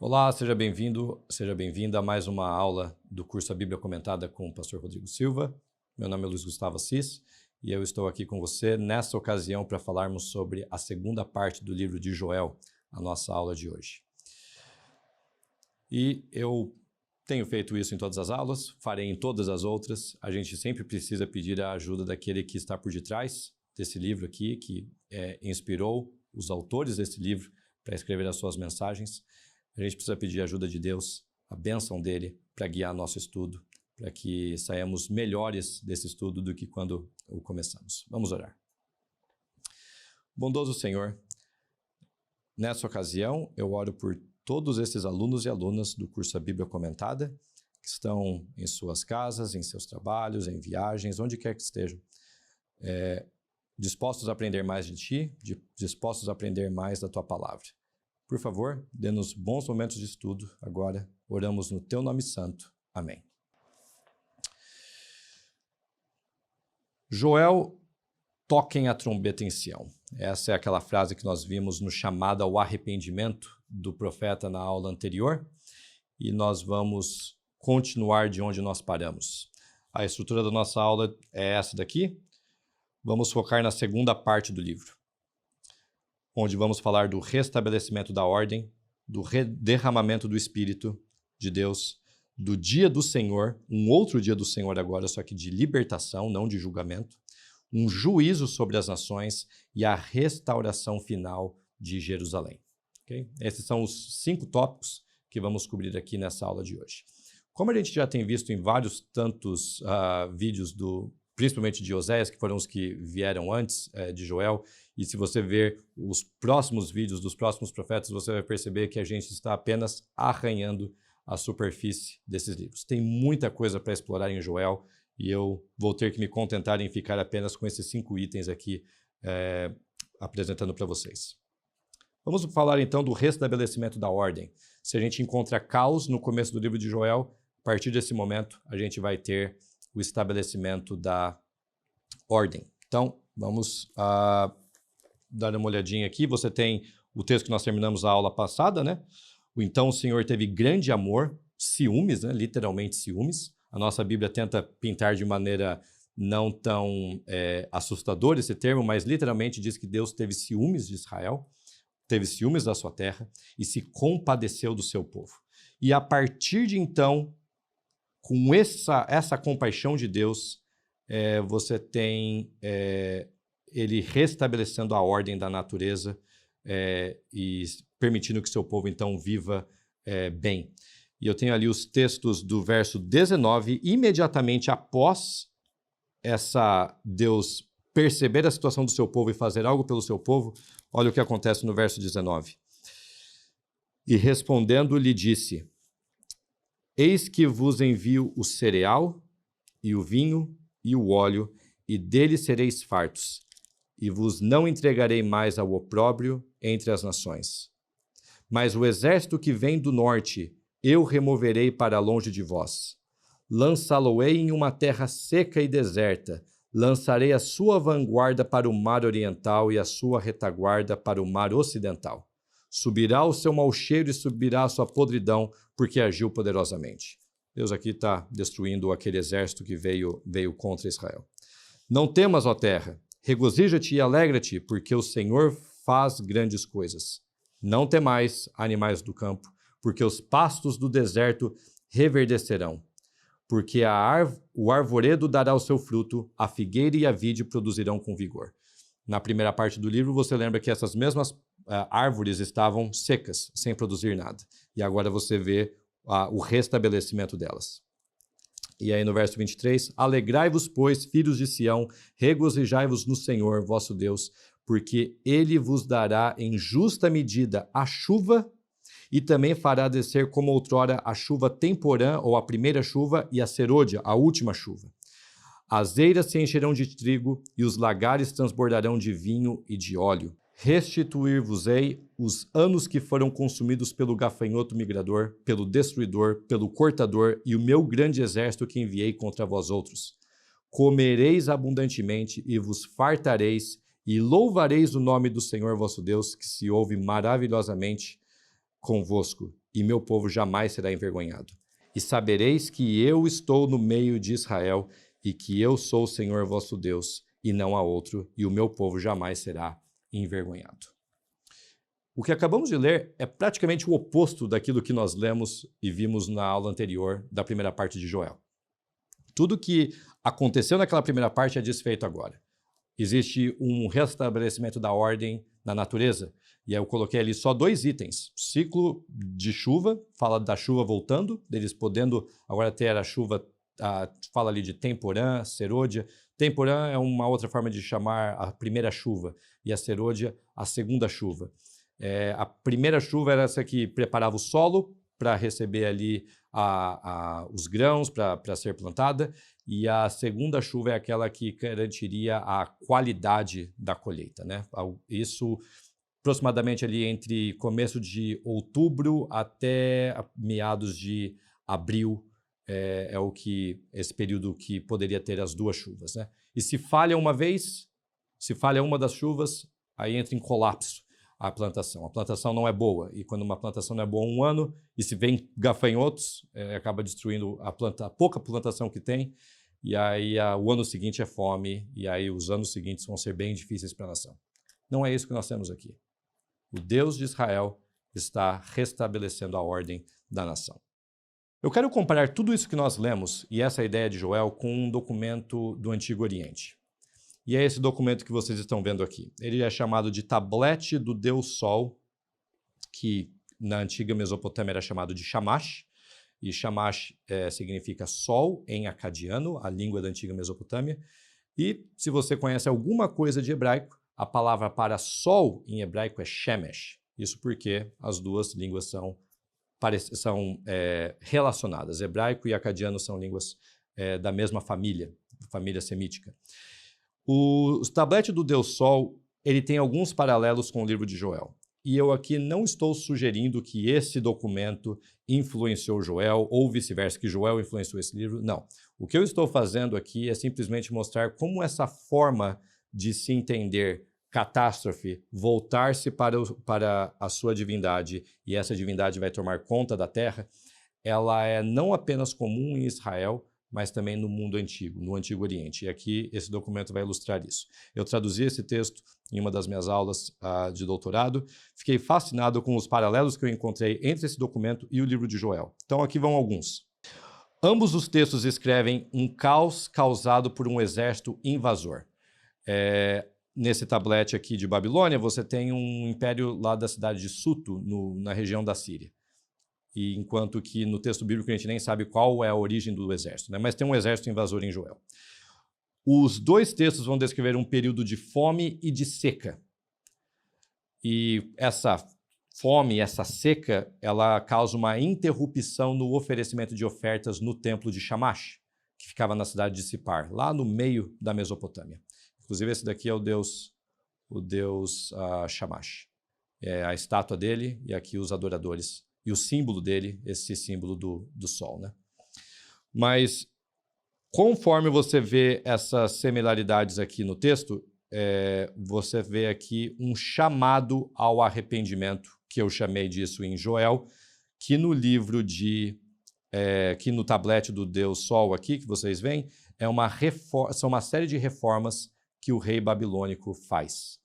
Olá, seja bem-vindo, seja bem-vinda a mais uma aula do curso A Bíblia Comentada com o pastor Rodrigo Silva. Meu nome é Luiz Gustavo Assis e eu estou aqui com você nessa ocasião para falarmos sobre a segunda parte do livro de Joel, a nossa aula de hoje. E eu tenho feito isso em todas as aulas, farei em todas as outras. A gente sempre precisa pedir a ajuda daquele que está por detrás desse livro aqui, que inspirou os autores desse livro para escrever as suas mensagens. A gente precisa pedir a ajuda de Deus, a bênção dele, para guiar nosso estudo, para que saiamos melhores desse estudo do que quando o começamos. Vamos orar. Bondoso Senhor, nessa ocasião eu oro por todos esses alunos e alunas do curso A Bíblia Comentada, que estão em suas casas, em seus trabalhos, em viagens, onde quer que estejam, dispostos a aprender mais de Ti, dispostos a aprender mais da Tua Palavra. Por favor, dê-nos bons momentos de estudo agora. Oramos no Teu nome santo. Amém. Joel, toquem a trombeta em Sião. Essa é aquela frase que nós vimos no chamado ao arrependimento do profeta na aula anterior. E nós vamos continuar de onde nós paramos. A estrutura da nossa aula é essa daqui. Vamos focar na segunda parte do livro, onde vamos falar do restabelecimento da ordem, do derramamento do Espírito de Deus, do dia do Senhor, um outro dia do Senhor agora, só que de libertação, não de julgamento, um juízo sobre as nações e a restauração final de Jerusalém. Okay? Esses são os 5 tópicos que vamos cobrir aqui nessa aula de hoje. Como a gente já tem visto em vários tantos vídeos principalmente de Oséias, que foram os que vieram antes de Joel, e se você ver os próximos vídeos dos próximos profetas, você vai perceber que a gente está apenas arranhando a superfície desses livros. Tem muita coisa para explorar em Joel, e eu vou ter que me contentar em ficar apenas com esses 5 itens aqui apresentando para vocês. Vamos falar então do restabelecimento da ordem. Se a gente encontra caos no começo do livro de Joel, a partir desse momento a gente vai ter o estabelecimento da ordem. Então, vamos dar uma olhadinha aqui. Você tem o texto que nós terminamos a aula passada, né? Então o Senhor teve grande amor, ciúmes, né? Literalmente ciúmes. A nossa Bíblia tenta pintar de maneira não tão assustadora esse termo, mas literalmente diz que Deus teve ciúmes de Israel, teve ciúmes da sua terra e se compadeceu do seu povo. E a partir de então, com essa compaixão de Deus, você tem ele restabelecendo a ordem da natureza e permitindo que seu povo, então, viva bem. E eu tenho ali os textos do verso 19, imediatamente após Deus perceber a situação do seu povo e fazer algo pelo seu povo. Olha o que acontece no verso 19. E respondendo lhe disse: Eis que vos envio o cereal, e o vinho, e o óleo, e dele sereis fartos, e vos não entregarei mais ao opróbrio entre as nações. Mas o exército que vem do norte eu removerei para longe de vós. Lançá-lo-ei em uma terra seca e deserta, lançarei a sua vanguarda para o mar oriental e a sua retaguarda para o mar ocidental. Subirá o seu mau cheiro e subirá a sua podridão, porque agiu poderosamente. Deus aqui está destruindo aquele exército que veio contra Israel. Não temas, ó terra, regozija-te e alegra-te, porque o Senhor faz grandes coisas. Não temais, animais do campo, porque os pastos do deserto reverdecerão. Porque o arvoredo dará o seu fruto, a figueira e a vide produzirão com vigor. Na primeira parte do livro, você lembra que essas mesmas árvores estavam secas, sem produzir nada. E agora você vê o restabelecimento delas. E aí no verso 23, alegrai-vos, pois, filhos de Sião, regozijai-vos no Senhor, vosso Deus, porque ele vos dará em justa medida a chuva e também fará descer como outrora a chuva temporã ou a primeira chuva e a serôdia, a última chuva. As eiras se encherão de trigo e os lagares transbordarão de vinho e de óleo. Restituir-vos-ei os anos que foram consumidos pelo gafanhoto migrador, pelo destruidor, pelo cortador e o meu grande exército que enviei contra vós outros. Comereis abundantemente e vos fartareis e louvareis o nome do Senhor vosso Deus, que se ouve maravilhosamente convosco, e meu povo jamais será envergonhado. E sabereis que eu estou no meio de Israel, e que eu sou o Senhor vosso Deus, e não há outro, e o meu povo jamais será envergonhado. O que acabamos de ler é praticamente o oposto daquilo que nós lemos e vimos na aula anterior da primeira parte de Joel. Tudo que aconteceu naquela primeira parte é desfeito agora. Existe um restabelecimento da ordem na natureza. E aí eu coloquei ali só 2 itens. Ciclo de chuva, fala da chuva voltando, deles podendo agora ter a chuva, fala ali de temporã, serôdia. Temporã é uma outra forma de chamar a primeira chuva e a serôdia a segunda chuva. A primeira chuva era essa que preparava o solo para receber ali os grãos para ser plantada, e a segunda chuva é aquela que garantiria a qualidade da colheita, né? Isso aproximadamente ali entre começo de outubro até meados de abril é esse período que poderia ter as 2 chuvas, né? E se falha uma vez, se falha uma das chuvas, aí entra em colapso a plantação. A plantação não é boa, e quando uma plantação não é boa um ano, e se vem gafanhotos, acaba destruindo a pouca plantação que tem, e aí o ano seguinte é fome, e aí os anos seguintes vão ser bem difíceis para a nação. Não é isso que nós temos aqui. O Deus de Israel está restabelecendo a ordem da nação. Eu quero comparar tudo isso que nós lemos, e essa ideia de Joel, com um documento do Antigo Oriente. E é esse documento que vocês estão vendo aqui. Ele é chamado de Tablete do Deus Sol, que na antiga Mesopotâmia era chamado de Shamash, e Shamash significa sol em acadiano, a língua da antiga Mesopotâmia. E se você conhece alguma coisa de hebraico, a palavra para sol em hebraico é Shemesh. Isso porque as duas línguas são relacionadas. Hebraico e acadiano são línguas da mesma família semítica. O tablete do Deus Sol, ele tem alguns paralelos com o livro de Joel. E eu aqui não estou sugerindo que esse documento influenciou Joel ou vice-versa, que Joel influenciou esse livro. Não. O que eu estou fazendo aqui é simplesmente mostrar como essa forma de se entender catástrofe, voltar-se para a sua divindade, e essa divindade vai tomar conta da terra, ela é não apenas comum em Israel, mas também no mundo antigo, no Antigo Oriente. E aqui esse documento vai ilustrar isso. Eu traduzi esse texto em uma das minhas aulas de doutorado. Fiquei fascinado com os paralelos que eu encontrei entre esse documento e o livro de Joel. Então aqui vão alguns. Ambos os textos escrevem um caos causado por um exército invasor. Nesse tablete aqui de Babilônia, você tem um império lá da cidade de Suto, na região da Síria. E enquanto que no texto bíblico a gente nem sabe qual é a origem do exército, né? Mas tem um exército invasor em Joel. Os 2 textos vão descrever um período de fome e de seca. E essa fome, essa seca, ela causa uma interrupção no oferecimento de ofertas no templo de Shamash, que ficava na cidade de Sipar, lá no meio da Mesopotâmia. Inclusive esse daqui é o deus Shamash. É a estátua dele e aqui os adoradores. E o símbolo dele, esse símbolo do sol, né? Mas, conforme você vê essas similaridades aqui no texto, você vê aqui um chamado ao arrependimento, que eu chamei disso em Joel, que no livro que no tablete do Deus Sol aqui, que vocês veem, são uma série de reformas que o rei babilônico faz.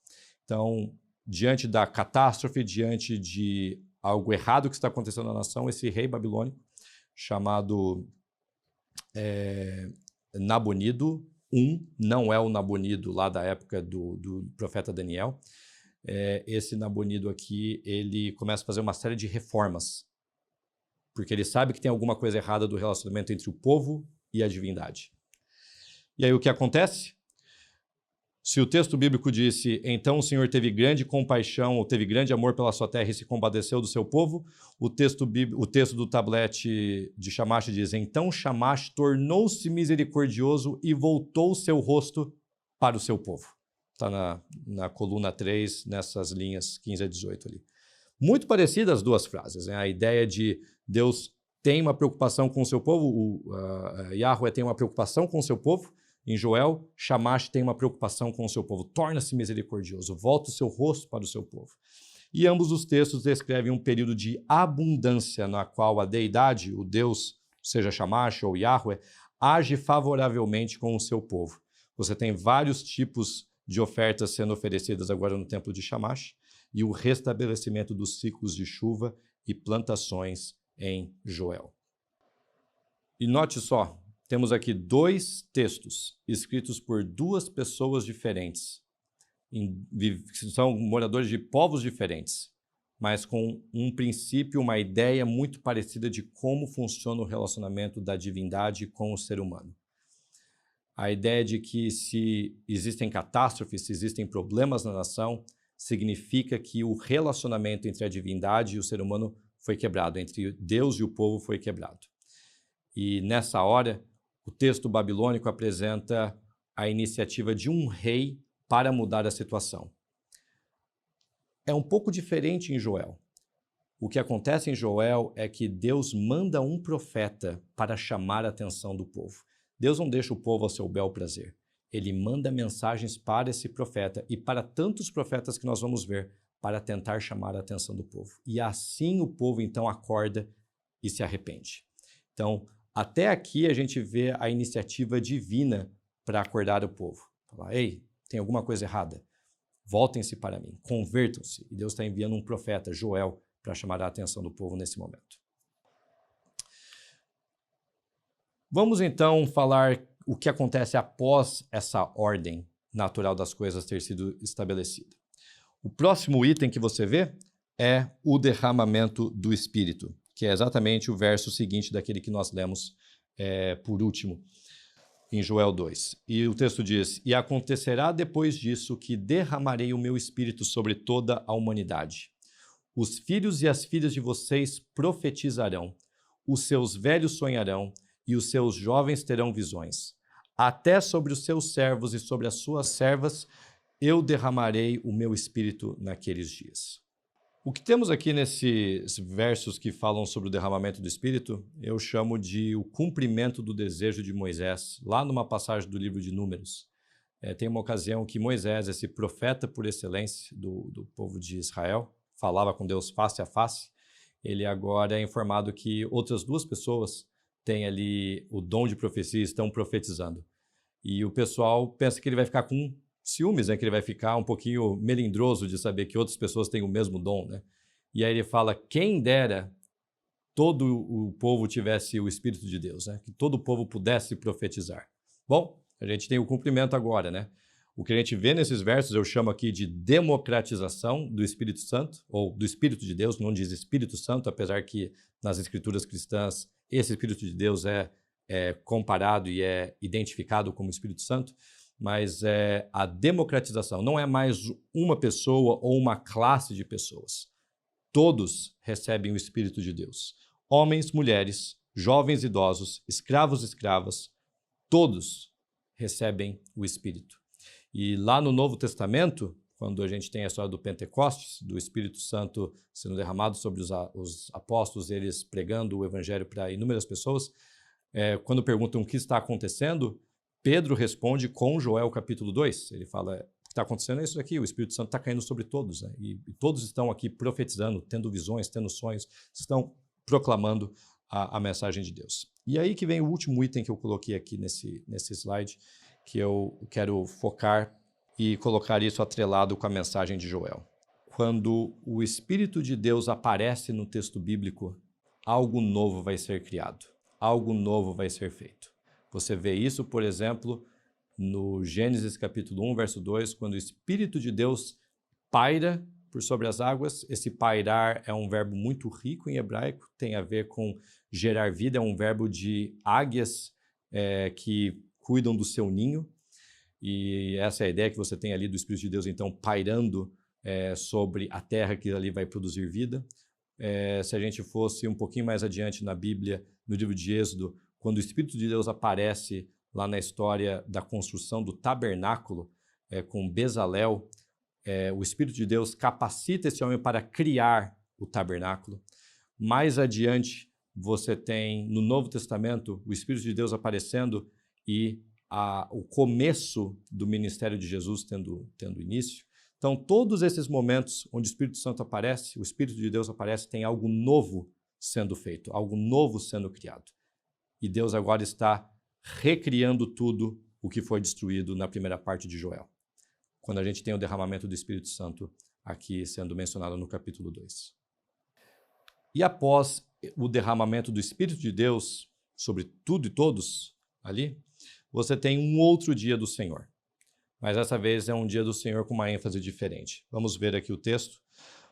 Então, diante da catástrofe, diante de algo errado que está acontecendo na nação, esse rei babilônico, chamado Nabonido I, não é o Nabonido lá da época do profeta Daniel. Esse Nabonido aqui, ele começa a fazer uma série de reformas, porque ele sabe que tem alguma coisa errada do relacionamento entre o povo e a divindade. E aí o que acontece? Se o texto bíblico disse, então o Senhor teve grande compaixão, ou teve grande amor pela sua terra e se compadeceu do seu povo, o texto do tablete de Shamash diz, então Shamash tornou-se misericordioso e voltou o seu rosto para o seu povo. Está na coluna 3, nessas linhas 15 a 18 ali. Muito parecidas as duas frases, né? A ideia de Deus tem uma preocupação com o seu povo, Yahweh tem uma preocupação com o seu povo. Em Joel, Shamash tem uma preocupação com o seu povo. Torna-se misericordioso, volta o seu rosto para o seu povo. E ambos os textos descrevem um período de abundância na qual a deidade, o Deus, seja Shamash ou Yahweh, age favoravelmente com o seu povo. Você tem vários tipos de ofertas sendo oferecidas agora no templo de Shamash e o restabelecimento dos ciclos de chuva e plantações em Joel. E note só, temos aqui 2 textos escritos por 2 pessoas diferentes, são moradores de povos diferentes, mas com um princípio, uma ideia muito parecida de como funciona o relacionamento da divindade com o ser humano. A ideia de que se existem catástrofes, se existem problemas na nação, significa que o relacionamento entre a divindade e o ser humano foi quebrado, entre Deus e o povo foi quebrado. E nessa hora, o texto babilônico apresenta a iniciativa de um rei para mudar a situação. É um pouco diferente em Joel. O que acontece em Joel é que Deus manda um profeta para chamar a atenção do povo. Deus não deixa o povo ao seu bel prazer. Ele manda mensagens para esse profeta e para tantos profetas que nós vamos ver, para tentar chamar a atenção do povo. E assim o povo então acorda e se arrepende. Então, até aqui a gente vê a iniciativa divina para acordar o povo. Falar, ei, tem alguma coisa errada. Voltem-se para mim, convertam-se. E Deus está enviando um profeta, Joel, para chamar a atenção do povo nesse momento. Vamos então falar o que acontece após essa ordem natural das coisas ter sido estabelecida. O próximo item que você vê é o derramamento do Espírito, que é exatamente o verso seguinte daquele que nós lemos por último, em Joel 2. E o texto diz, e acontecerá depois disso que derramarei o meu Espírito sobre toda a humanidade. Os filhos e as filhas de vocês profetizarão, os seus velhos sonharão e os seus jovens terão visões. Até sobre os seus servos e sobre as suas servas eu derramarei o meu Espírito naqueles dias. O que temos aqui nesses versos que falam sobre o derramamento do Espírito, eu chamo de o cumprimento do desejo de Moisés, lá numa passagem do livro de Números. Tem uma ocasião que Moisés, esse profeta por excelência do povo de Israel, falava com Deus face a face. Ele agora é informado que outras 2 pessoas têm ali o dom de profecia e estão profetizando. E o pessoal pensa que ele vai ficar com ciúmes, né? Que ele vai ficar um pouquinho melindroso de saber que outras pessoas têm o mesmo dom, né? E aí ele fala, quem dera todo o povo tivesse o Espírito de Deus, né? Que todo o povo pudesse profetizar. Bom, a gente tem o cumprimento agora, né? O que a gente vê nesses versos eu chamo aqui de democratização do Espírito Santo, ou do Espírito de Deus, não diz Espírito Santo, apesar que nas escrituras cristãs esse Espírito de Deus é comparado e é identificado como Espírito Santo, mas a democratização não é mais uma pessoa ou uma classe de pessoas. Todos recebem o Espírito de Deus. Homens, mulheres, jovens, idosos, escravos, escravas, todos recebem o Espírito. E lá no Novo Testamento, quando a gente tem a história do Pentecostes, do Espírito Santo sendo derramado sobre os apóstolos, eles pregando o Evangelho para inúmeras pessoas, quando perguntam o que está acontecendo, Pedro responde com Joel capítulo 2. Ele fala, o que está acontecendo é isso aqui, o Espírito Santo está caindo sobre todos, né? E todos estão aqui profetizando, tendo visões, tendo sonhos, estão proclamando a mensagem de Deus. E aí que vem o último item que eu coloquei aqui nesse slide, que eu quero focar e colocar isso atrelado com a mensagem de Joel. Quando o Espírito de Deus aparece no texto bíblico, algo novo vai ser criado, algo novo vai ser feito. Você vê isso, por exemplo, no Gênesis capítulo 1, verso 2, quando o Espírito de Deus paira por sobre as águas. Esse pairar é um verbo muito rico em hebraico, tem a ver com gerar vida, é um verbo de águias que cuidam do seu ninho. E essa é a ideia que você tem ali do Espírito de Deus, então, pairando sobre a terra que ali vai produzir vida. Se a gente fosse um pouquinho mais adiante na Bíblia, no livro de Êxodo, quando o Espírito de Deus aparece lá na história da construção do tabernáculo com Bezalel, o Espírito de Deus capacita esse homem para criar o tabernáculo. Mais adiante, você tem no Novo Testamento o Espírito de Deus aparecendo e o começo do ministério de Jesus tendo início. Então, todos esses momentos onde o Espírito Santo aparece, o Espírito de Deus aparece, tem algo novo sendo feito, algo novo sendo criado. E Deus agora está recriando tudo o que foi destruído na primeira parte de Joel, quando a gente tem o derramamento do Espírito Santo aqui sendo mencionado no capítulo 2. E após o derramamento do Espírito de Deus sobre tudo e todos ali, você tem um outro dia do Senhor. Mas dessa vez é um dia do Senhor com uma ênfase diferente. Vamos ver aqui o texto.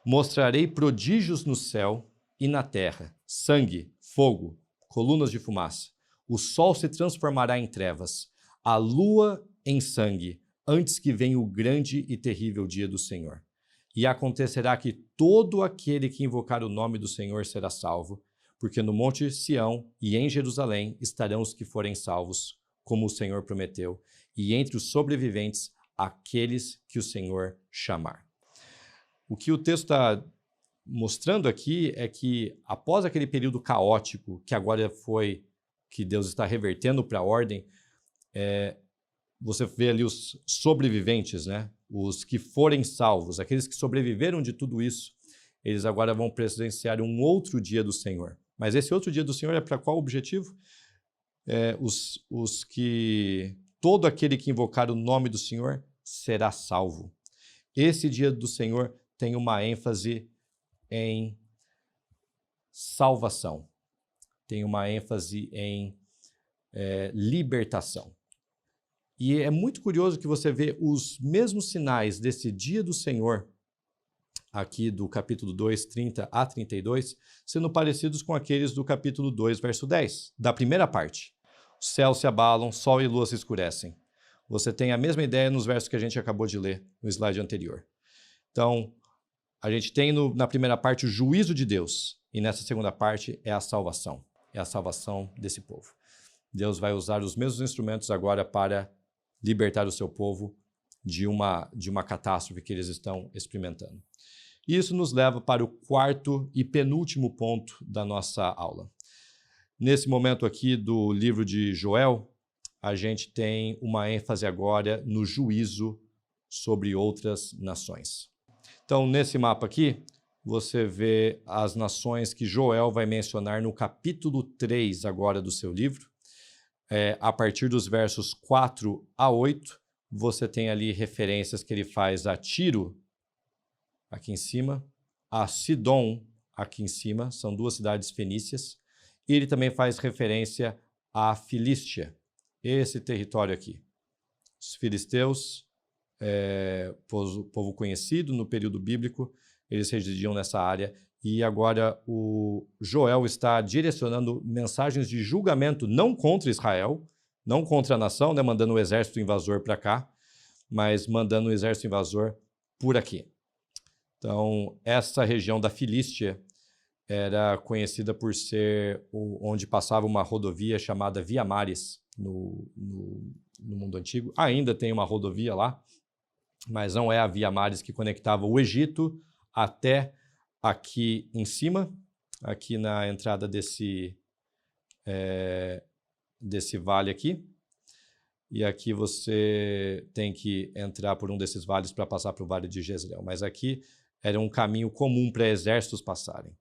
Mostrarei prodígios no céu e na terra, sangue, fogo, colunas de fumaça. O sol se transformará em trevas, a lua em sangue, antes que venha o grande e terrível dia do Senhor. E acontecerá que todo aquele que invocar o nome do Senhor será salvo, porque no monte Sião e em Jerusalém estarão os que forem salvos, como o Senhor prometeu, e entre os sobreviventes, aqueles que o Senhor chamar. O que o texto está mostrando aqui é que, após aquele período caótico, que agora foi, que Deus está revertendo para a ordem, você vê ali os sobreviventes, né? Os que forem salvos, aqueles que sobreviveram de tudo isso, eles agora vão presenciar um outro dia do Senhor. Mas esse outro dia do Senhor é para qual objetivo? Todo aquele que invocar o nome do Senhor será salvo. Esse dia do Senhor tem uma ênfase em salvação, tem uma ênfase em libertação. E é muito curioso que você vê os mesmos sinais desse dia do Senhor, aqui do capítulo 2, 30 a 32, sendo parecidos com aqueles do capítulo 2, verso 10, da primeira parte. Os céus se abalam, sol e lua se escurecem. Você tem a mesma ideia nos versos que a gente acabou de ler no slide anterior. Então, a gente tem na primeira parte o juízo de Deus, e nessa segunda parte é a salvação desse povo. Deus vai usar os mesmos instrumentos agora para libertar o seu povo de uma catástrofe que eles estão experimentando. E isso nos leva para o quarto e penúltimo ponto da nossa aula. Nesse momento aqui do livro de Joel, a gente tem uma ênfase agora no juízo sobre outras nações. Então, nesse mapa aqui, você vê as nações que Joel vai mencionar no capítulo 3 agora do seu livro. A partir dos versos 4 a 8, você tem ali referências que ele faz a Tiro, aqui em cima, a Sidom, aqui em cima, são duas cidades fenícias, e ele também faz referência à Filístia, esse território aqui. Os filisteus, povo conhecido no período bíblico, eles residiam nessa área, e agora o Joel está direcionando mensagens de julgamento não contra Israel, não contra a nação, né, mandando o exército invasor para cá, mas mandando o exército invasor por aqui. Então, essa região da Filístia era conhecida por ser onde passava uma rodovia chamada Via Maris no mundo antigo. Ainda tem uma rodovia lá, mas não é a Via Maris que conectava o Egito até aqui em cima, aqui na entrada desse vale aqui. E aqui você tem que entrar por um desses vales para passar para o Vale de Jezreel. Mas aqui era um caminho comum para exércitos passarem.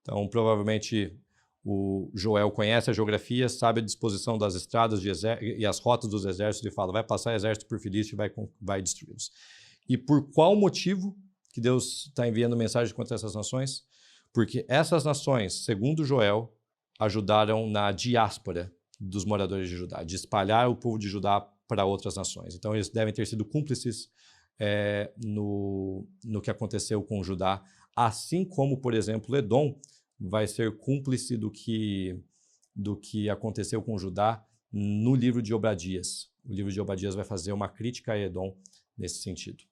Então, provavelmente, o Joel conhece a geografia, sabe a disposição das estradas e as rotas dos exércitos, e fala, vai passar exército por Filístia e vai destruí-los. E por qual motivo que Deus está enviando mensagem contra essas nações? Porque essas nações, segundo Joel, ajudaram na diáspora dos moradores de Judá, de espalhar o povo de Judá para outras nações. Então, eles devem ter sido cúmplices no que aconteceu com Judá, assim como, por exemplo, Edom vai ser cúmplice do que aconteceu com Judá no livro de Obadias. O livro de Obadias vai fazer uma crítica a Edom nesse sentido.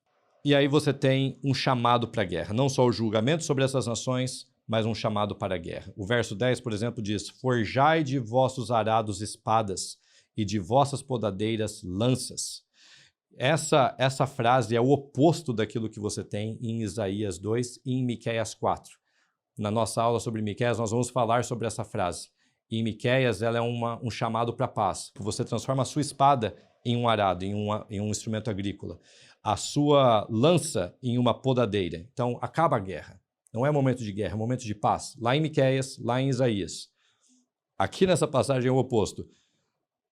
E aí você tem um chamado para a guerra, não só o julgamento sobre essas nações, mas um chamado para a guerra. O verso 10, por exemplo, diz, forjai de vossos arados espadas e de vossas podadeiras lanças. Essa frase é o oposto daquilo que você tem em Isaías 2 e em Miqueias 4. Na nossa aula sobre Miqueias, nós vamos falar sobre essa frase. Em Miqueias, ela é um chamado para a paz. Você transforma a sua espada em um arado, em um instrumento agrícola. a sua lança em uma podadeira. Então, acaba a guerra. Não é momento de guerra, é momento de paz. Lá em Miqueias, lá em Isaías. Aqui nessa passagem é o oposto.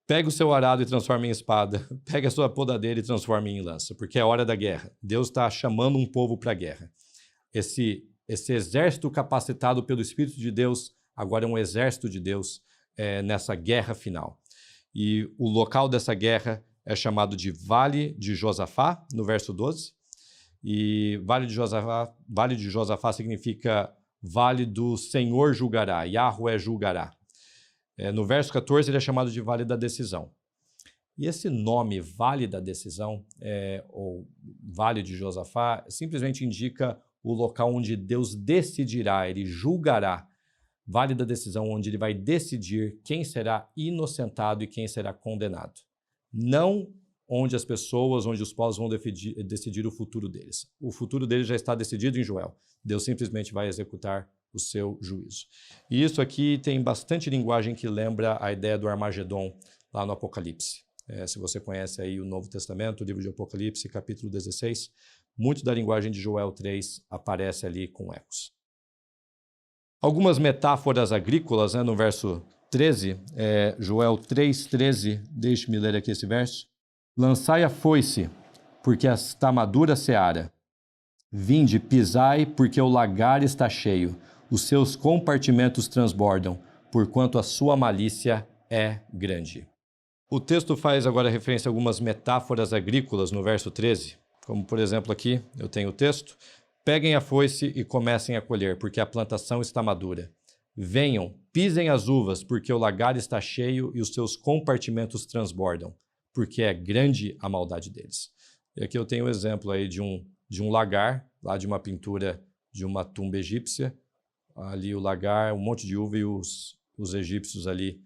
Pega o seu arado e transforma em espada. Pega a sua podadeira e transforma em lança, porque é hora da guerra. Deus está chamando um povo para a guerra. Esse exército capacitado pelo Espírito de Deus, agora é um exército de Deus nessa guerra final. E o local dessa guerra é chamado de Vale de Josafá, no verso 12. E Vale de Josafá significa Vale do Senhor julgará, Yahweh julgará. No verso 14 ele é chamado de Vale da Decisão. E esse nome, Vale da Decisão, ou Vale de Josafá, simplesmente indica o local onde Deus decidirá, ele julgará. Vale da Decisão, onde ele vai decidir quem será inocentado e quem será condenado. Não onde as pessoas, onde os povos vão decidir o futuro deles. O futuro deles já está decidido em Joel. Deus simplesmente vai executar o seu juízo. E isso aqui tem bastante linguagem que lembra a ideia do Armagedon lá no Apocalipse. Se você conhece aí o Novo Testamento, o livro de Apocalipse, capítulo 16, muito da linguagem de Joel 3 aparece ali com ecos. Algumas metáforas agrícolas, no verso 13, Joel 3:13, deixe-me ler aqui esse verso. Lançai a foice, porque está madura a seara. Vinde, pisai, porque o lagar está cheio. Os seus compartimentos transbordam, porquanto a sua malícia é grande. O texto faz agora referência a algumas metáforas agrícolas no verso 13, como por exemplo aqui, eu tenho o texto. Peguem a foice e comecem a colher, porque a plantação está madura. Venham, pisem as uvas, porque o lagar está cheio e os seus compartimentos transbordam, porque é grande a maldade deles. E aqui eu tenho um exemplo aí de um lagar, lá de uma pintura de uma tumba egípcia. Ali o lagar, um monte de uva e os egípcios ali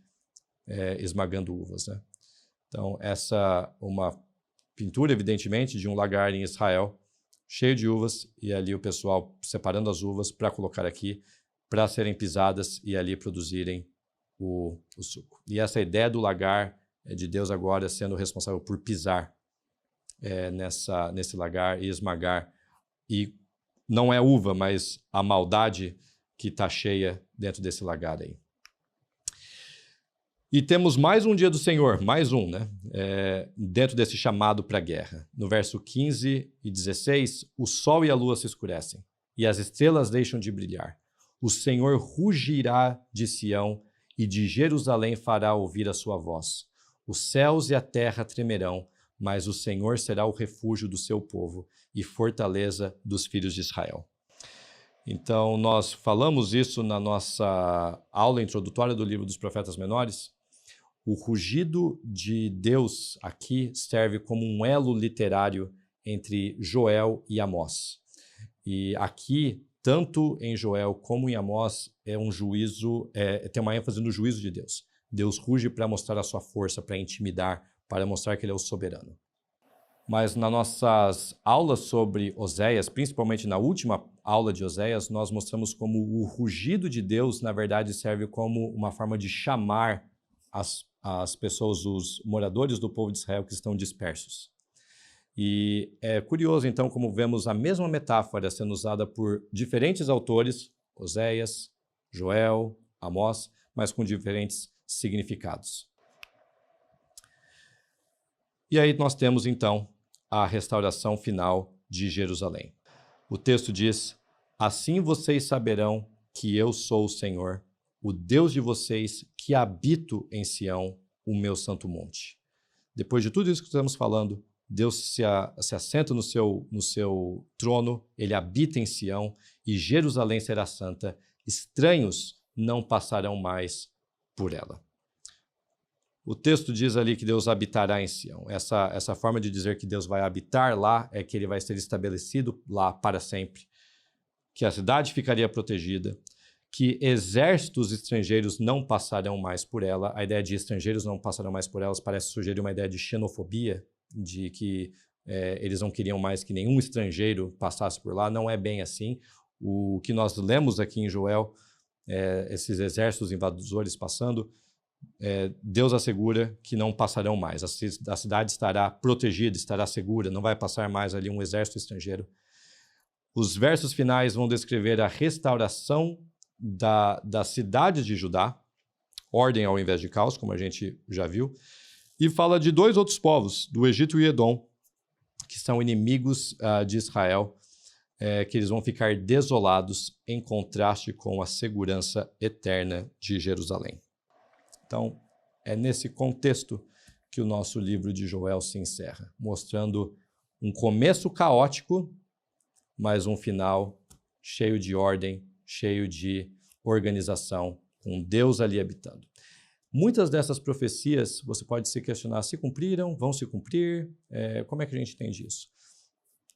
esmagando uvas, né? Então, uma pintura, evidentemente, de um lagar em Israel, cheio de uvas, e ali o pessoal separando as uvas para colocar aqui, para serem pisadas e ali produzirem o suco. E essa ideia do lagar é de Deus agora sendo responsável por pisar nesse lagar e esmagar. E não é uva, mas a maldade que está cheia dentro desse lagar aí. E temos mais um dia do Senhor, mais um, né? Dentro desse chamado para a guerra. No verso 15 e 16, o sol e a lua se escurecem, e as estrelas deixam de brilhar. O Senhor rugirá de Sião, e de Jerusalém fará ouvir a sua voz. Os céus e a terra tremerão, mas o Senhor será o refúgio do seu povo e fortaleza dos filhos de Israel. Então, nós falamos isso na nossa aula introdutória do livro dos Profetas Menores. O rugido de Deus aqui serve como um elo literário entre Joel e Amós. E aqui, tanto em Joel como em Amós, é um juízo, tem uma ênfase no juízo de Deus. Deus ruge para mostrar a sua força, para intimidar, para mostrar que ele é o soberano. Mas nas nossas aulas sobre Oséias, principalmente na última aula de Oséias, nós mostramos como o rugido de Deus, na verdade, serve como uma forma de chamar as pessoas, os moradores do povo de Israel que estão dispersos. E é curioso, então, como vemos a mesma metáfora sendo usada por diferentes autores, Oséias, Joel, Amós, mas com diferentes significados. E aí nós temos, então, a restauração final de Jerusalém. O texto diz: assim vocês saberão que eu sou o Senhor, o Deus de vocês, que habito em Sião, o meu santo monte. Depois de tudo isso que estamos falando, Deus se assenta no seu trono, ele habita em Sião, e Jerusalém será santa. Estranhos não passarão mais por ela. O texto diz ali que Deus habitará em Sião. Essa forma de dizer que Deus vai habitar lá é que ele vai ser estabelecido lá para sempre, que a cidade ficaria protegida, que exércitos estrangeiros não passarão mais por ela. A ideia de estrangeiros não passarão mais por elas parece sugerir uma ideia de xenofobia, de que eles não queriam mais que nenhum estrangeiro passasse por lá. Não é bem assim. O que nós lemos aqui em Joel, esses exércitos invasores passando, Deus assegura que não passarão mais. A cidade estará protegida, estará segura, não vai passar mais ali um exército estrangeiro. Os versos finais vão descrever a restauração da cidade de Judá, ordem ao invés de caos, como a gente já viu, e fala de 2 outros povos, do Egito e Edom, que são inimigos de Israel, que eles vão ficar desolados em contraste com a segurança eterna de Jerusalém. Então, é nesse contexto que o nosso livro de Joel se encerra, mostrando um começo caótico, mas um final cheio de ordem, cheio de organização, com Deus ali habitando. Muitas dessas profecias, você pode se questionar, se cumpriram, vão se cumprir? Como é que a gente entende isso?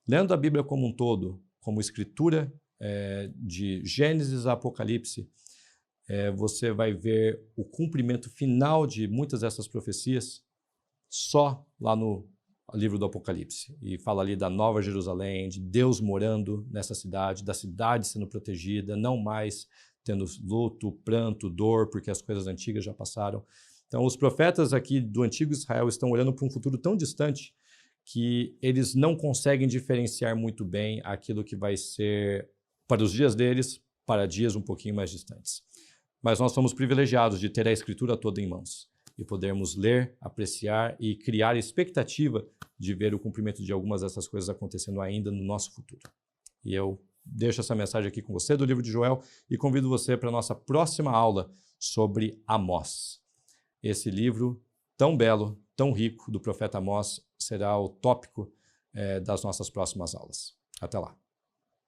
Lendo a Bíblia como um todo, como escritura de Gênesis a Apocalipse, você vai ver o cumprimento final de muitas dessas profecias só lá no livro do Apocalipse. E fala ali da Nova Jerusalém, de Deus morando nessa cidade, da cidade sendo protegida, não mais tendo luto, pranto, dor, porque as coisas antigas já passaram. Então, os profetas aqui do antigo Israel estão olhando para um futuro tão distante que eles não conseguem diferenciar muito bem aquilo que vai ser para os dias deles, para dias um pouquinho mais distantes. Mas nós somos privilegiados de ter a Escritura toda em mãos e podermos ler, apreciar e criar expectativa de ver o cumprimento de algumas dessas coisas acontecendo ainda no nosso futuro. E eu deixo essa mensagem aqui com você do livro de Joel e convido você para a nossa próxima aula sobre Amós. Esse livro tão belo, tão rico do profeta Amós será o tópico das nossas próximas aulas. Até lá!